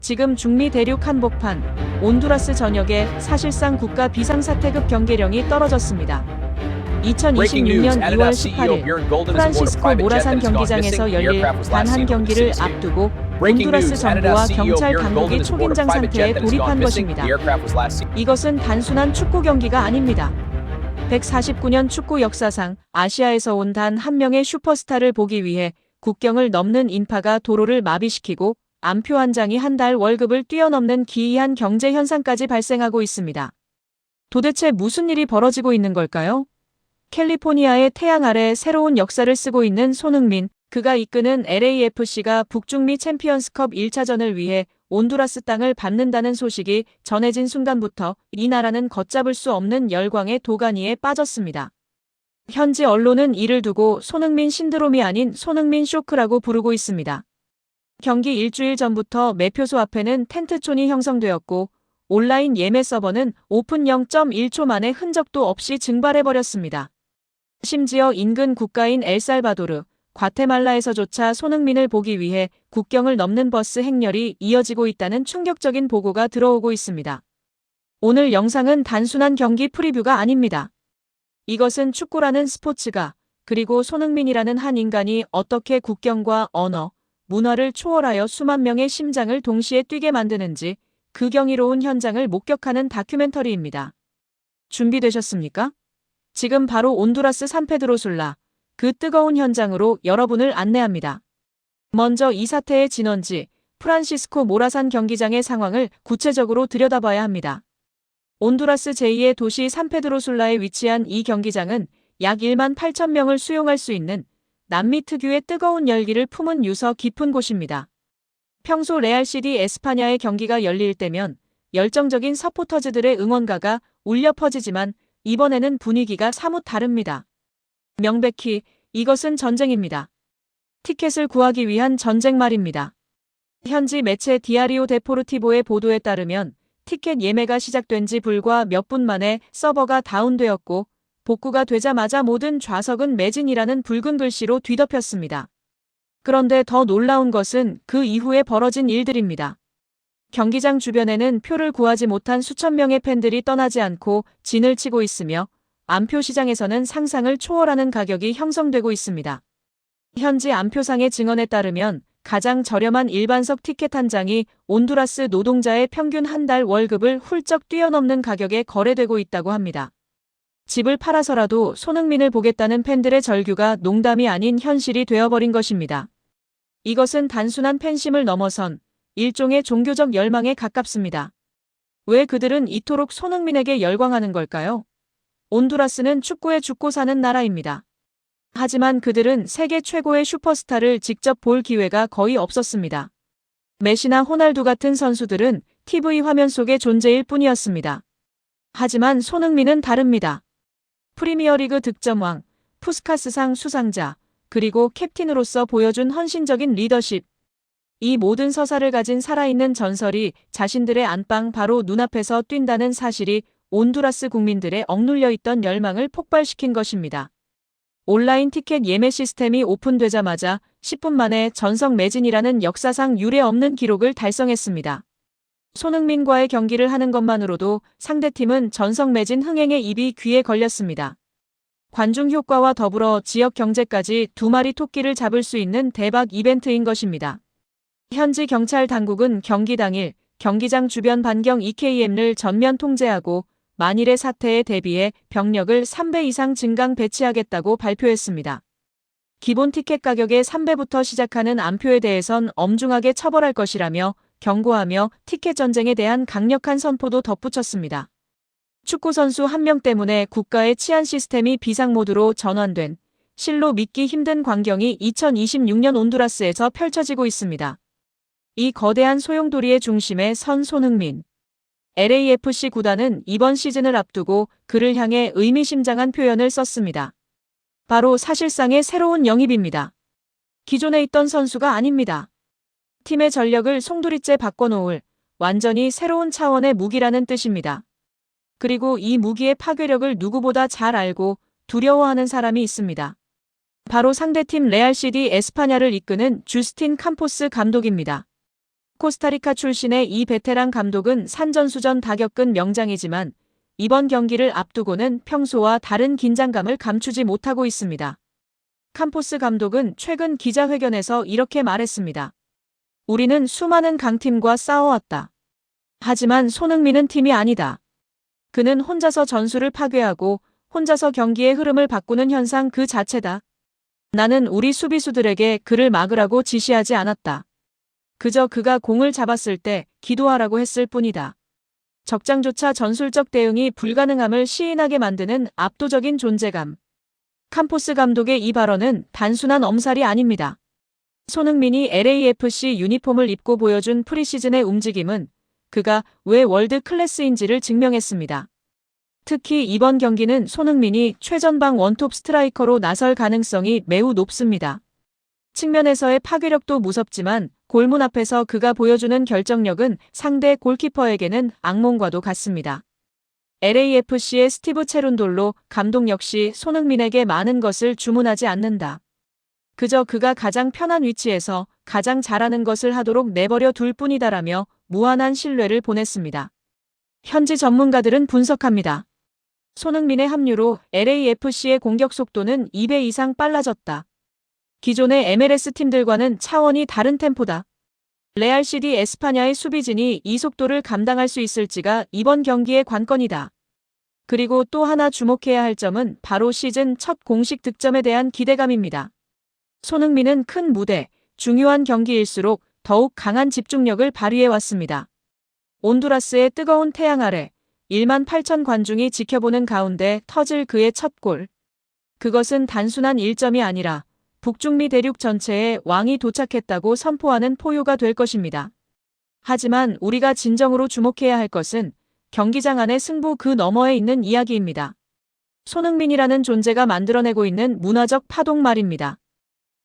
지금 중미 대륙 한복판 온두라스 전역에 사실상 국가 비상사태급 경계령이 떨어졌습니다. 2026년 2월 18일 프란시스코 모라산 경기장에서 열릴 단 한 경기를 앞두고 온두라스 정부와 경찰 당국이 초긴장 상태에 돌입한 것입니다. 이것은 단순한 축구 경기가 아닙니다. 149년 축구 역사상 아시아에서 온 단 한 명의 슈퍼스타를 보기 위해 국경을 넘는 인파가 도로를 마비시키고 암표 한 장이 한 달 월급을 뛰어넘는 기이한 경제 현상까지 발생하고 있습니다. 도대체 무슨 일이 벌어지고 있는 걸까요? 캘리포니아의 태양 아래 새로운 역사를 쓰고 있는 손흥민, 그가 이끄는 LAFC가 북중미 챔피언스컵 1차전을 위해 온두라스 땅을 밟는다는 소식이 전해진 순간부터 이 나라는 걷잡을 수 없는 열광의 도가니에 빠졌습니다. 현지 언론은 이를 두고 손흥민 신드롬이 아닌 손흥민 쇼크라고 부르고 있습니다. 경기 일주일 전부터 매표소 앞에는 텐트촌이 형성되었고 온라인 예매 서버는 오픈 0.1초 만에 흔적도 없이 증발해버렸습니다. 심지어 인근 국가인 엘살바도르, 과테말라에서조차 손흥민을 보기 위해 국경을 넘는 버스 행렬이 이어지고 있다는 충격적인 보고가 들어오고 있습니다. 오늘 영상은 단순한 경기 프리뷰가 아닙니다. 이것은 축구라는 스포츠가, 그리고 손흥민이라는 한 인간이 어떻게 국경과 언어, 문화를 초월하여 수만 명의 심장을 동시에 뛰게 만드는지 그 경이로운 현장을 목격하는 다큐멘터리입니다. 준비되셨습니까? 지금 바로 온두라스 산페드로술라, 그 뜨거운 현장으로 여러분을 안내합니다. 먼저 이 사태의 진원지, 프란시스코 모라산 경기장의 상황을 구체적으로 들여다봐야 합니다. 온두라스 제2의 도시 산페드로술라에 위치한 이 경기장은 약 1만 8천 명을 수용할 수 있는 남미 특유의 뜨거운 열기를 품은 유서 깊은 곳입니다. 평소 레알 CD 에스파냐의 경기가 열릴 때면 열정적인 서포터즈들의 응원가가 울려 퍼지지만 이번에는 분위기가 사뭇 다릅니다. 명백히 이것은 전쟁입니다. 티켓을 구하기 위한 전쟁 말입니다. 현지 매체 디아리오 데포르티보의 보도에 따르면 티켓 예매가 시작된 지 불과 몇 분 만에 서버가 다운되었고 복구가 되자마자 모든 좌석은 매진이라는 붉은 글씨로 뒤덮였습니다. 그런데 더 놀라운 것은 그 이후에 벌어진 일들입니다. 경기장 주변에는 표를 구하지 못한 수천 명의 팬들이 떠나지 않고 진을 치고 있으며 암표 시장에서는 상상을 초월하는 가격이 형성되고 있습니다. 현지 암표상의 증언에 따르면 가장 저렴한 일반석 티켓 한 장이 온두라스 노동자의 평균 한 달 월급을 훌쩍 뛰어넘는 가격에 거래되고 있다고 합니다. 집을 팔아서라도 손흥민을 보겠다는 팬들의 절규가 농담이 아닌 현실이 되어버린 것입니다. 이것은 단순한 팬심을 넘어선 일종의 종교적 열망에 가깝습니다. 왜 그들은 이토록 손흥민에게 열광하는 걸까요? 온두라스는 축구에 죽고 사는 나라입니다. 하지만 그들은 세계 최고의 슈퍼스타를 직접 볼 기회가 거의 없었습니다. 메시나 호날두 같은 선수들은 TV 화면 속의 존재일 뿐이었습니다. 하지만 손흥민은 다릅니다. 프리미어리그 득점왕, 푸스카스상 수상자, 그리고 캡틴으로서 보여준 헌신적인 리더십. 이 모든 서사를 가진 살아있는 전설이 자신들의 안방 바로 눈앞에서 뛴다는 사실이 온두라스 국민들의 억눌려 있던 열망을 폭발시킨 것입니다. 온라인 티켓 예매 시스템이 오픈되자마자 10분 만에 전석 매진이라는 역사상 유례 없는 기록을 달성했습니다. 손흥민과의 경기를 하는 것만으로도 상대팀은 전석 매진 흥행의 입이 귀에 걸렸습니다. 관중 효과와 더불어 지역 경제까지 두 마리 토끼를 잡을 수 있는 대박 이벤트인 것입니다. 현지 경찰 당국은 경기 당일 경기장 주변 반경 2km를 전면 통제하고 만일의 사태에 대비해 병력을 3배 이상 증강 배치하겠다고 발표했습니다. 기본 티켓 가격의 3배부터 시작하는 암표에 대해선 엄중하게 처벌할 것이라며 경고하며 티켓 전쟁에 대한 강력한 선포도 덧붙였습니다. 축구선수 한 명 때문에 국가의 치안 시스템이 비상모드로 전환된 실로 믿기 힘든 광경이 2026년 온두라스에서 펼쳐지고 있습니다. 이 거대한 소용돌이의 중심에 선 손흥민. LAFC 구단은 이번 시즌을 앞두고 그를 향해 의미심장한 표현을 썼습니다. 바로 사실상의 새로운 영입입니다. 기존에 있던 선수가 아닙니다. 팀의 전력을 송두리째 바꿔놓을 완전히 새로운 차원의 무기라는 뜻입니다. 그리고 이 무기의 파괴력을 누구보다 잘 알고 두려워하는 사람이 있습니다. 바로 상대팀 레알 CD 에스파냐를 이끄는 주스틴 캄포스 감독입니다. 코스타리카 출신의 이 베테랑 감독은 산전수전 다 겪은 명장이지만 이번 경기를 앞두고는 평소와 다른 긴장감을 감추지 못하고 있습니다. 캄포스 감독은 최근 기자회견에서 이렇게 말했습니다. 우리는 수많은 강팀과 싸워왔다. 하지만 손흥민은 팀이 아니다. 그는 혼자서 전술을 파괴하고 혼자서 경기의 흐름을 바꾸는 현상 그 자체다. 나는 우리 수비수들에게 그를 막으라고 지시하지 않았다. 그저 그가 공을 잡았을 때 기도하라고 했을 뿐이다. 적장조차 전술적 대응이 불가능함을 시인하게 만드는 압도적인 존재감. 캄포스 감독의 이 발언은 단순한 엄살이 아닙니다. 손흥민이 LAFC 유니폼을 입고 보여준 프리시즌의 움직임은 그가 왜 월드 클래스인지를 증명했습니다. 특히 이번 경기는 손흥민이 최전방 원톱 스트라이커로 나설 가능성이 매우 높습니다. 측면에서의 파괴력도 무섭지만 골문 앞에서 그가 보여주는 결정력은 상대 골키퍼에게는 악몽과도 같습니다. LAFC의 스티브 체룬돌로 감독 역시 손흥민에게 많은 것을 주문하지 않는다. 그저 그가 가장 편한 위치에서 가장 잘하는 것을 하도록 내버려 둘 뿐이다라며 무한한 신뢰를 보냈습니다. 현지 전문가들은 분석합니다. 손흥민의 합류로 LAFC의 공격 속도는 2배 이상 빨라졌다. 기존의 MLS 팀들과는 차원이 다른 템포다. 레알 시티 에스파냐의 수비진이 이 속도를 감당할 수 있을지가 이번 경기의 관건이다. 그리고 또 하나 주목해야 할 점은 바로 시즌 첫 공식 득점에 대한 기대감입니다. 손흥민은 큰 무대, 중요한 경기일수록 더욱 강한 집중력을 발휘해왔습니다. 온두라스의 뜨거운 태양 아래 1만 8천 관중이 지켜보는 가운데 터질 그의 첫 골. 그것은 단순한 1점이 아니라 북중미 대륙 전체에 왕이 도착했다고 선포하는 포효가 될 것입니다. 하지만 우리가 진정으로 주목해야 할 것은 경기장 안의 승부 그 너머에 있는 이야기입니다. 손흥민이라는 존재가 만들어내고 있는 문화적 파동 말입니다.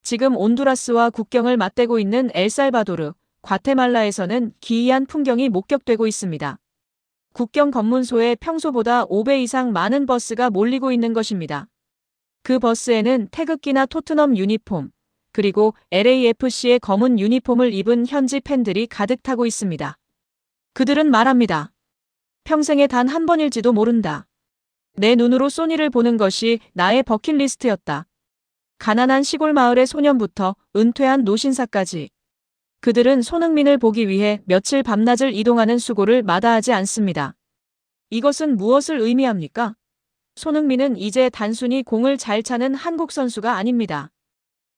지금 온두라스와 국경을 맞대고 있는 엘살바도르, 과테말라에서는 기이한 풍경이 목격되고 있습니다. 국경 검문소에 평소보다 5배 이상 많은 버스가 몰리고 있는 것입니다. 그 버스에는 태극기나 토트넘 유니폼, 그리고 LAFC의 검은 유니폼을 입은 현지 팬들이 가득 타고 있습니다. 그들은 말합니다. 평생에 단 한 번일지도 모른다. 내 눈으로 소니를 보는 것이 나의 버킷리스트였다. 가난한 시골 마을의 소년부터 은퇴한 노신사까지. 그들은 손흥민을 보기 위해 며칠 밤낮을 이동하는 수고를 마다하지 않습니다. 이것은 무엇을 의미합니까? 손흥민은 이제 단순히 공을 잘 차는 한국 선수가 아닙니다.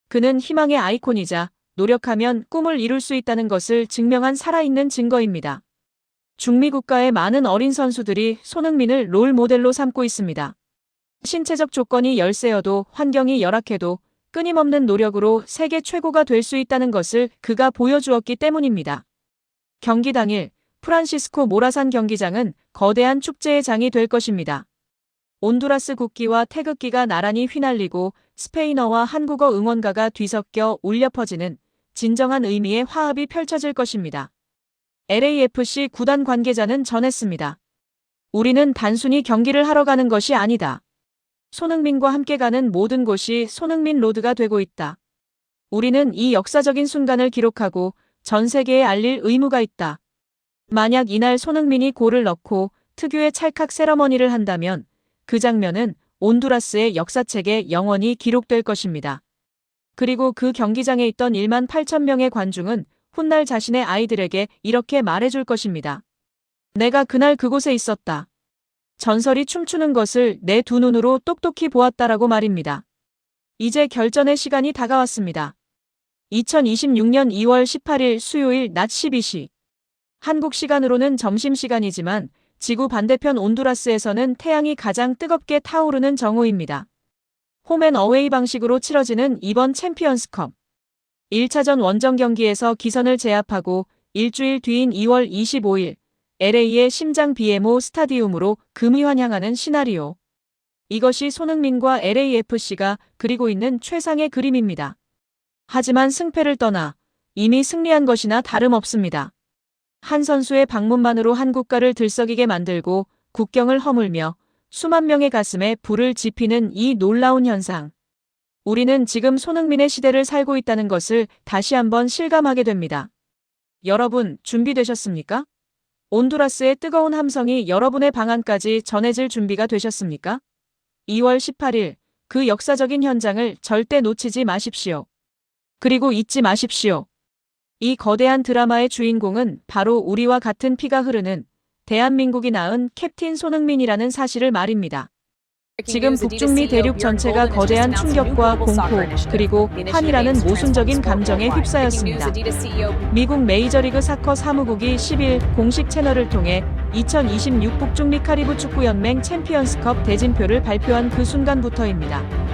그는 희망의 아이콘이자 노력하면 꿈을 이룰 수 있다는 것을 증명한 살아있는 증거입니다. 중미 국가의 많은 어린 선수들이 손흥민을 롤 모델로 삼고 있습니다. 신체적 조건이 열세여도 환경이 열악해도 끊임없는 노력으로 세계 최고가 될 수 있다는 것을 그가 보여주었기 때문입니다. 경기 당일 프란시스코 모라산 경기장은 거대한 축제의 장이 될 것입니다. 온두라스 국기와 태극기가 나란히 휘날리고 스페인어와 한국어 응원가가 뒤섞여 울려 퍼지는 진정한 의미의 화합이 펼쳐질 것입니다. LAFC 구단 관계자는 전했습니다. 우리는 단순히 경기를 하러 가는 것이 아니다. 손흥민과 함께 가는 모든 곳이 손흥민 로드가 되고 있다. 우리는 이 역사적인 순간을 기록하고 전 세계에 알릴 의무가 있다. 만약 이날 손흥민이 골을 넣고 특유의 찰칵 세러머니를 한다면 그 장면은 온두라스의 역사책에 영원히 기록될 것입니다. 그리고 그 경기장에 있던 1만 8천 명의 관중은 훗날 자신의 아이들에게 이렇게 말해줄 것입니다. 내가 그날 그곳에 있었다. 전설이 춤추는 것을 내 두 눈으로 똑똑히 보았다라고 말입니다. 이제 결전의 시간이 다가왔습니다. 2026년 2월 18일 수요일 낮 12시. 한국 시간으로는 점심시간이지만 지구 반대편 온두라스에서는 태양이 가장 뜨겁게 타오르는 정오입니다. 홈앤어웨이 방식으로 치러지는 이번 챔피언스컵. 1차전 원정 경기에서 기선을 제압하고 일주일 뒤인 2월 25일 LA의 심장 BMO 스타디움으로 금이 환향하는 시나리오. 이것이 손흥민과 LAFC가 그리고 있는 최상의 그림입니다. 하지만 승패를 떠나 이미 승리한 것이나 다름없습니다. 한 선수의 방문만으로 한 국가를 들썩이게 만들고 국경을 허물며 수만 명의 가슴에 불을 지피는 이 놀라운 현상. 우리는 지금 손흥민의 시대를 살고 있다는 것을 다시 한번 실감하게 됩니다. 여러분, 준비되셨습니까? 온두라스의 뜨거운 함성이 여러분의 방안까지 전해질 준비가 되셨습니까? 2월 18일, 그 역사적인 현장을 절대 놓치지 마십시오. 그리고 잊지 마십시오. 이 거대한 드라마의 주인공은 바로 우리와 같은 피가 흐르는 대한민국이 낳은 캡틴 손흥민이라는 사실을 말입니다. 지금 북중미 대륙 전체가 거대한 충격과 공포, 그리고 환희라는 모순적인 감정에 휩싸였습니다. 미국 메이저리그 사커 사무국이 10일 공식 채널을 통해 2026 북중미 카리브 축구연맹 챔피언스컵 대진표를 발표한 그 순간부터입니다.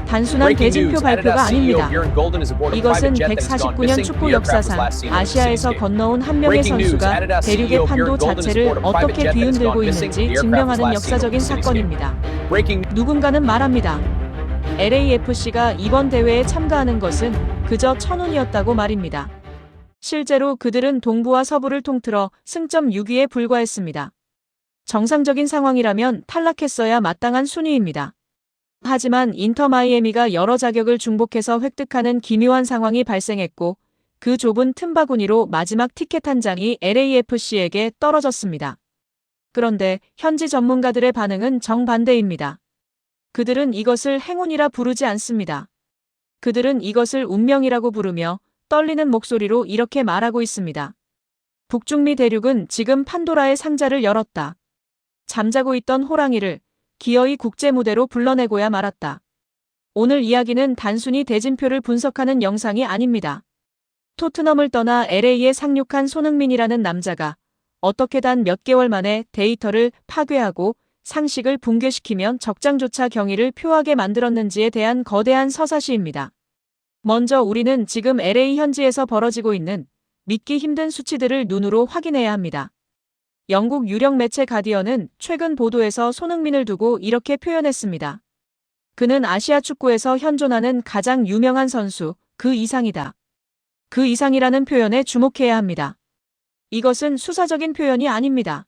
단순한 대진표 발표가 아닙니다. 이것은 149년 축구 역사상 아시아에서 건너온 한 명의 선수가 대륙의 판도 자체를 어떻게 뒤흔들고 있는지 증명하는 역사적인 사건입니다. 누군가는 말합니다. LAFC가 이번 대회에 참가하는 것은 그저 천운이었다고 말입니다. 실제로 그들은 동부와 서부를 통틀어 승점 6위에 불과했습니다. 정상적인 상황이라면 탈락했어야 마땅한 순위입니다. 하지만 인터 마이애미가 여러 자격을 중복해서 획득하는 기묘한 상황이 발생했고 그 좁은 틈바구니로 마지막 티켓 한 장이 LAFC에게 떨어졌습니다. 그런데 현지 전문가들의 반응은 정반대입니다. 그들은 이것을 행운이라 부르지 않습니다. 그들은 이것을 운명이라고 부르며 떨리는 목소리로 이렇게 말하고 있습니다. 북중미 대륙은 지금 판도라의 상자를 열었다. 잠자고 있던 호랑이를 기어이 국제무대로 불러내고야 말았다. 오늘 이야기는 단순히 대진표를 분석하는 영상이 아닙니다. 토트넘을 떠나 LA에 상륙한 손흥민이라는 남자가 어떻게 단 몇 개월 만에 데이터를 파괴하고 상식을 붕괴시키면 적장조차 경의를 표하게 만들었는지에 대한 거대한 서사시입니다. 먼저 우리는 지금 LA 현지에서 벌어지고 있는 믿기 힘든 수치들을 눈으로 확인해야 합니다. 영국 유력 매체 가디언은 최근 보도에서 손흥민을 두고 이렇게 표현했습니다. 그는 아시아 축구에서 현존하는 가장 유명한 선수, 그 이상이다. 그 이상이라는 표현에 주목해야 합니다. 이것은 수사적인 표현이 아닙니다.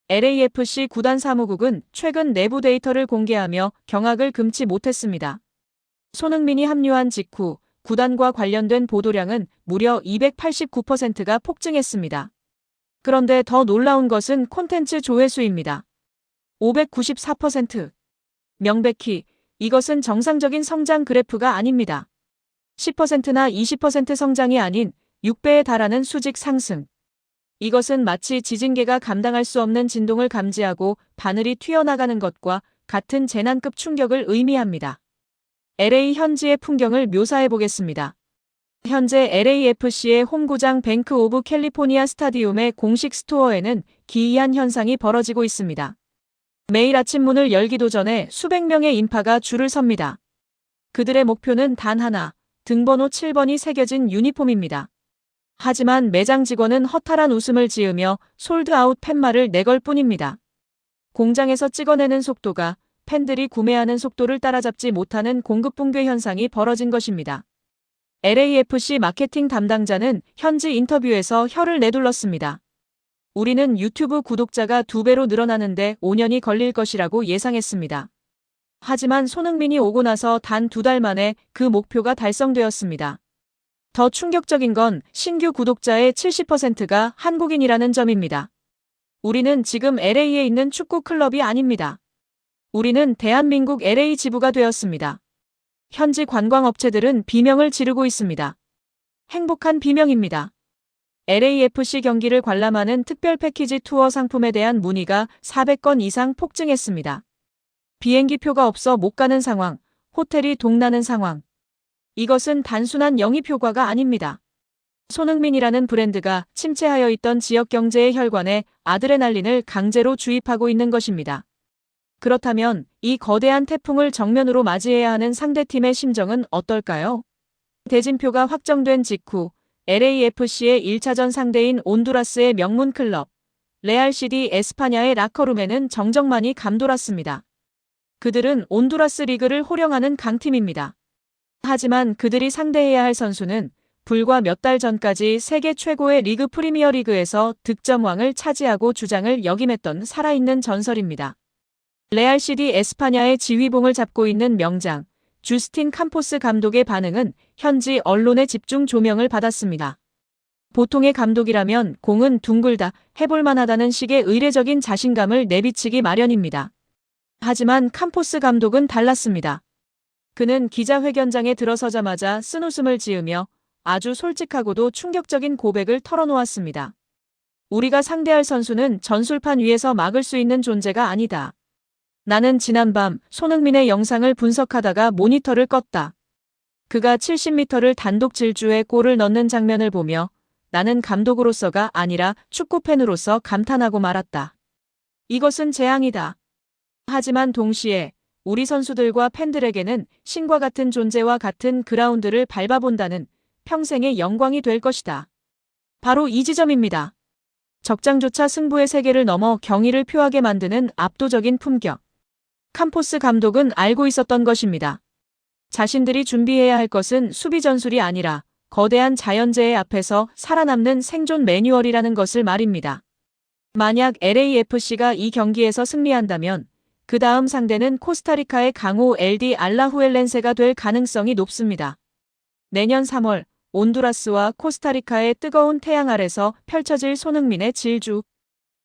LAFC 구단 사무국은 최근 내부 데이터를 공개하며 경악을 금치 못했습니다. 손흥민이 합류한 직후 구단과 관련된 보도량은 무려 289%가 폭증했습니다. 그런데 더 놀라운 것은 콘텐츠 조회수입니다. 594%. 명백히 이것은 정상적인 성장 그래프가 아닙니다. 10%나 20% 성장이 아닌 6배에 달하는 수직 상승. 이것은 마치 지진계가 감당할 수 없는 진동을 감지하고 바늘이 튀어나가는 것과 같은 재난급 충격을 의미합니다. LA 현지의 풍경을 묘사해 보겠습니다. 현재 LAFC의 홈구장 뱅크 오브 캘리포니아 스타디움의 공식 스토어에는 기이한 현상이 벌어지고 있습니다. 매일 아침 문을 열기도 전에 수백 명의 인파가 줄을 섭니다. 그들의 목표는 단 하나, 등번호 7번이 새겨진 유니폼입니다. 하지만 매장 직원은 허탈한 웃음을 지으며 솔드아웃 팻말을 내걸 뿐입니다. 공장에서 찍어내는 속도가 팬들이 구매하는 속도를 따라잡지 못하는 공급 붕괴 현상이 벌어진 것입니다. LAFC 마케팅 담당자는 현지 인터뷰에서 혀를 내둘렀습니다. 우리는 유튜브 구독자가 2배로 늘어나는데 5년이 걸릴 것이라고 예상했습니다. 하지만 손흥민이 오고 나서 단 2달 만에 그 목표가 달성되었습니다. 더 충격적인 건 신규 구독자의 70%가 한국인이라는 점입니다. 우리는 지금 LA에 있는 축구 클럽이 아닙니다. 우리는 대한민국 LA 지부가 되었습니다. 현지 관광업체들은 비명을 지르고 있습니다. 행복한 비명입니다. LAFC 경기를 관람하는 특별 패키지 투어 상품에 대한 문의가 400건 이상 폭증했습니다. 비행기 표가 없어 못 가는 상황, 호텔이 동나는 상황. 이것은 단순한 영입 효과가 아닙니다. 손흥민이라는 브랜드가 침체하여 있던 지역 경제의 혈관에 아드레날린을 강제로 주입하고 있는 것입니다. 그렇다면 이 거대한 태풍을 정면으로 맞이해야 하는 상대팀의 심정은 어떨까요? 대진표가 확정된 직후 LAFC의 1차전 상대인 온두라스의 명문 클럽 레알 시디 에스파냐의 라커룸에는 정적만이 감돌았습니다. 그들은 온두라스 리그를 호령하는 강팀입니다. 하지만 그들이 상대해야 할 선수는 불과 몇 달 전까지 세계 최고의 리그 프리미어 리그에서 득점왕을 차지하고 주장을 역임했던 살아있는 전설입니다. 레알 시디 에스파냐의 지휘봉을 잡고 있는 명장 주스틴 캄포스 감독의 반응은 현지 언론의 집중 조명을 받았습니다. 보통의 감독이라면 공은 둥글다 해볼만하다는 식의 의례적인 자신감을 내비치기 마련입니다. 하지만 캄포스 감독은 달랐습니다. 그는 기자회견장에 들어서자마자 쓴웃음을 지으며 아주 솔직하고도 충격적인 고백을 털어놓았습니다. 우리가 상대할 선수는 전술판 위에서 막을 수 있는 존재가 아니다. 나는 지난밤 손흥민의 영상을 분석하다가 모니터를 껐다. 그가 70m를 단독 질주해 골을 넣는 장면을 보며 나는 감독으로서가 아니라 축구팬으로서 감탄하고 말았다. 이것은 재앙이다. 하지만 동시에 우리 선수들과 팬들에게는 신과 같은 존재와 같은 그라운드를 밟아본다는 평생의 영광이 될 것이다. 바로 이 지점입니다. 적장조차 승부의 세계를 넘어 경의를 표하게 만드는 압도적인 품격. 캄포스 감독은 알고 있었던 것입니다. 자신들이 준비해야 할 것은 수비 전술이 아니라 거대한 자연재해 앞에서 살아남는 생존 매뉴얼이라는 것을 말입니다. 만약 LAFC가 이 경기에서 승리한다면 그 다음 상대는 코스타리카의 강호 LD 알라후엘렌세가 될 가능성이 높습니다. 내년 3월 온두라스와 코스타리카의 뜨거운 태양 아래서 펼쳐질 손흥민의 질주.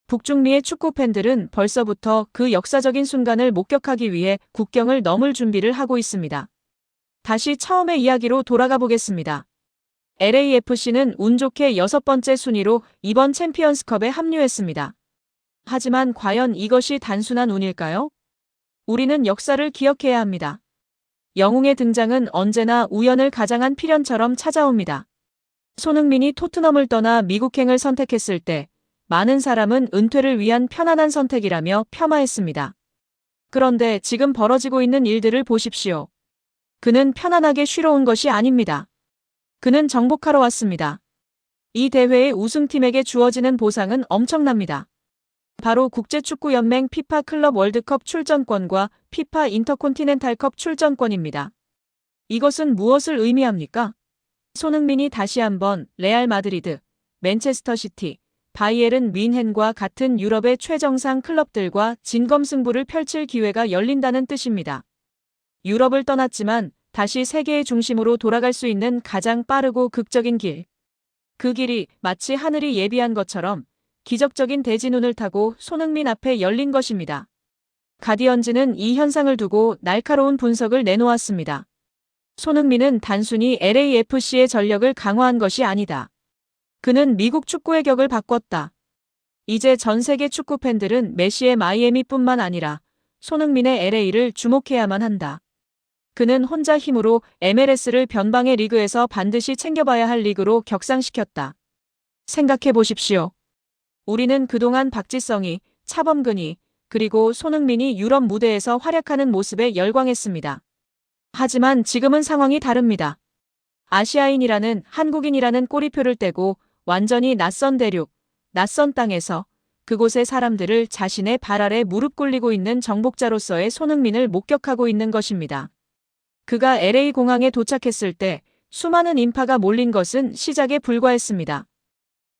북중미의 축구 팬들은 벌써부터 그 역사적인 순간을 목격하기 위해 국경을 넘을 준비를 하고 있습니다. 다시 처음의 이야기로 돌아가 보겠습니다. LAFC는 운 좋게 6번째 순위로 이번 챔피언스컵에 합류했습니다. 하지만 과연 이것이 단순한 운일까요? 우리는 역사를 기억해야 합니다. 영웅의 등장은 언제나 우연을 가장한 필연처럼 찾아옵니다. 손흥민이 토트넘을 떠나 미국행을 선택했을 때 많은 사람은 은퇴를 위한 편안한 선택이라며 폄하했습니다. 그런데 지금 벌어지고 있는 일들을 보십시오. 그는 편안하게 쉬러 온 것이 아닙니다. 그는 정복하러 왔습니다. 이 대회의 우승팀에게 주어지는 보상은 엄청납니다. 바로 국제축구연맹 피파 클럽 월드컵 출전권과 피파 인터콘티넨탈컵 출전권입니다. 이것은 무엇을 의미합니까? 손흥민이 다시 한번 레알 마드리드, 맨체스터 시티, 바이에른 뮌헨과 같은 유럽의 최정상 클럽들과 진검승부를 펼칠 기회가 열린다는 뜻입니다. 유럽을 떠났지만 다시 세계의 중심으로 돌아갈 수 있는 가장 빠르고 극적인 길. 그 길이 마치 하늘이 예비한 것처럼 기적적인 대진운을 타고 손흥민 앞에 열린 것입니다. 가디언즈는 이 현상을 두고 날카로운 분석을 내놓았습니다. 손흥민은 단순히 LAFC의 전력을 강화한 것이 아니다. 그는 미국 축구의 격을 바꿨다. 이제 전 세계 축구 팬들은 메시의 마이애미뿐만 아니라 손흥민의 LA를 주목해야만 한다. 그는 혼자 힘으로 MLS를 변방의 리그에서 반드시 챙겨봐야 할 리그로 격상시켰다. 생각해 보십시오. 우리는 그동안 박지성이, 차범근이, 그리고 손흥민이 유럽 무대에서 활약하는 모습에 열광했습니다. 하지만 지금은 상황이 다릅니다. 아시아인이라는 한국인이라는 꼬리표를 떼고 완전히 낯선 대륙, 낯선 땅에서 그곳의 사람들을 자신의 발 아래 무릎 꿇리고 있는 정복자로서의 손흥민을 목격하고 있는 것입니다. 그가 LA 공항에 도착했을 때 수많은 인파가 몰린 것은 시작에 불과했습니다.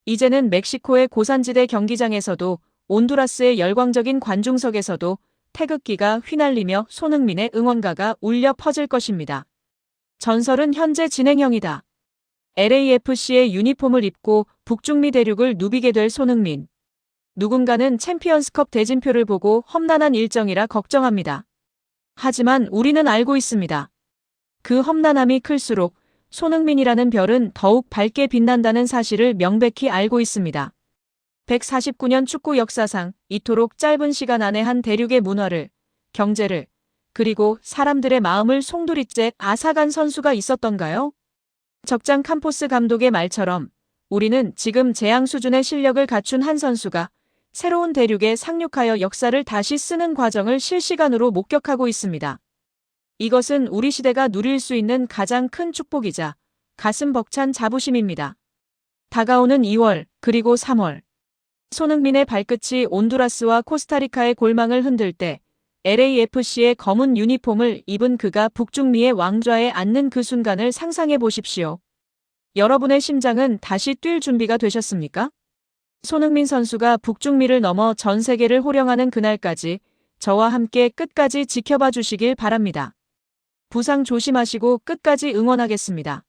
이제는 멕시코의 고산지대 경기장에서도 온두라스의 열광적인 관중석에서도 태극기가 휘날리며 손흥민의 응원가가 울려 퍼질 것입니다. 전설은 현재 진행형이다. LAFC의 유니폼을 입고 북중미 대륙을 누비게 될 손흥민. 누군가는 챔피언스컵 대진표를 보고 험난한 일정이라 걱정합니다. 하지만 우리는 알고 있습니다. 그 험난함이 클수록 손흥민이라는 별은 더욱 밝게 빛난다는 사실을 명백히 알고 있습니다. 149년 축구 역사상 이토록 짧은 시간 안에 한 대륙의 문화를, 경제를, 그리고 사람들의 마음을 송두리째 앗아간 선수가 있었던가요? 적장 캄포스 감독의 말처럼 우리는 지금 재앙 수준의 실력을 갖춘 한 선수가 새로운 대륙에 상륙하여 역사를 다시 쓰는 과정을 실시간으로 목격하고 있습니다. 이것은 우리 시대가 누릴 수 있는 가장 큰 축복이자 가슴 벅찬 자부심입니다. 다가오는 2월 그리고 3월. 손흥민의 발끝이 온두라스와 코스타리카의 골망을 흔들 때 LAFC의 검은 유니폼을 입은 그가 북중미의 왕좌에 앉는 그 순간을 상상해 보십시오. 여러분의 심장은 다시 뛸 준비가 되셨습니까? 손흥민 선수가 북중미를 넘어 전 세계를 호령하는 그날까지 저와 함께 끝까지 지켜봐 주시길 바랍니다. 부상 조심하시고 끝까지 응원하겠습니다.